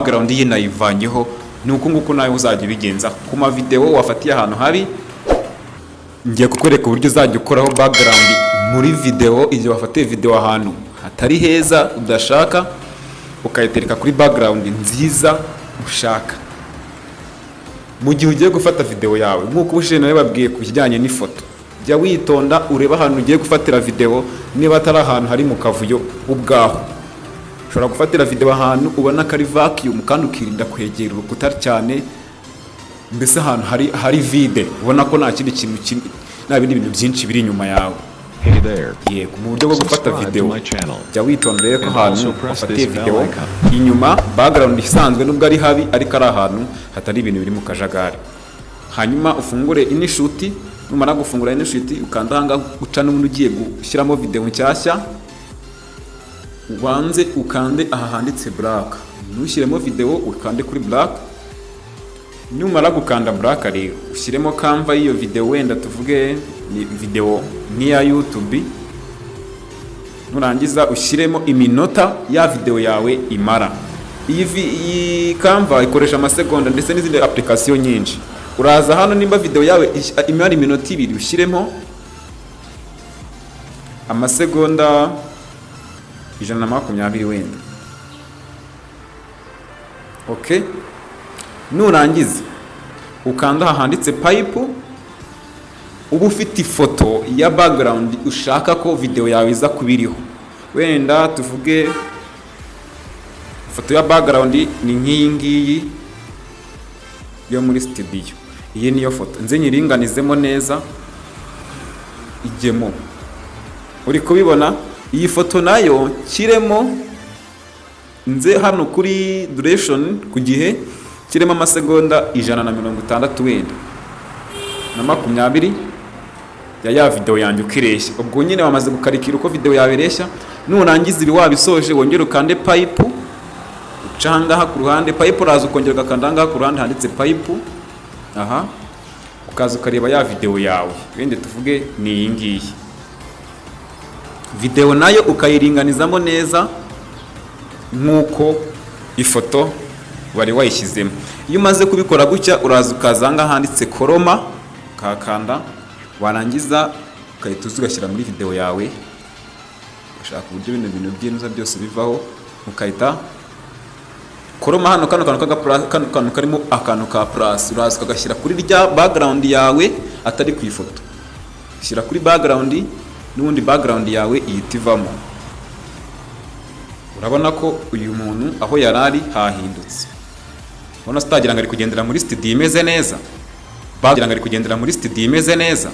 background ye nayivanyeho, ni uko nguko nawe uzajya ubigenza ku ma video wafatiye ahantu habi. Ngiye kukwereka uburyo uzajya ukoraho background muri video igihe wafatiye video ahantu hatari heza udashaka, ukayitereka kuri background nziza ushaka. Mu gihe ugiye gufata video yawe nk'uko ubushize nawe babwiye ku kijyanye n'ifoto, jya witonda ureba ahantu ugiye gufatira video, niba atari ahantu hari mu kavuyo ubwaho. Ushobora gufatira video ahantu ubona kari vacuum kandi ukirinda kwegera urukuta cyane, mbese ahantu hari vide ubona ko nta kindi kintu nta bindi bintu byinshi biri inyuma yawe. Yego, mu buryo bwo gufata video jya witondera ko ahantu wafatiye video inyuma background isanzwe nubwo ari habi ariko ari ahantu hatari ibintu biri mu kajagari. Hanyuma ufungure inishuti, numara gufungura inishuti ukanda hanga uca n'ubundi ugiye gushyiramo video nshyashya, ubanze ukande aha handitse black, nushyiremo video ukande kuri black. Numara gukanda black rero ushyiremo kamva y'iyo video, wenda tuvuge ni video niya YouTube, nurangiza ushyiremo iminota ya video yawe imara. Iyi kamva ikoresha amasegonda ndetse n'izindi application nyinshi. Uraza hano nimba video yawe imara iminota 2 ushyiremo amasegonda 120 wenda. Okay, nurangiza ukanda handitse pipe, uba ufite ifoto ya background ushaka ko video yawe iza kubiriho. Wenda tuvuge ifoto ya background ni nk'iyi ngiyi yo muri studio. Iyi niyo foto nze nyiringanizemo neza ijyemo, uri kubibona. Iyi foto nayo kiremo nze hano kuri duration ku gihe kiremo amasegonda 160 wenda na 20 ya video yanjye ukireshya. Ubwo nyine wamaze gukarikira uko video yawe ireshya. Nurangiza ibi wabisoje wongera ukande pipe, ucanga ha ku ruhande pipe, uraza ukongera gakanda ngaha ku ruhande handitse pipe. Aha, ukaza ukareba ya video yawe, wende tuvuge ni iyi ngiyi video, nayo ukayiringanizamo neza nkuko ifoto wari wayishyizemo. Iyo umaze kubikora gutya uraza ukazanga handitse koroma, kakanda, warangiza ukahita ugashyira muri video yawe. Ushaka uburyo bino bintu by'inza byose bivaho, ukahita koroma hano kano karimo akantu ka plus, uraza ukagashyira kuri rya background yawe atari ku ifoto. Shyira kuri background n'ubundi background yawe iyitivamo. Urabona ko uyu muntu aho yarari hahindutse. Ubona stagira ngari kugendera muri studio imeze neza. Bagira ngari kugendera muri studio imeze neza.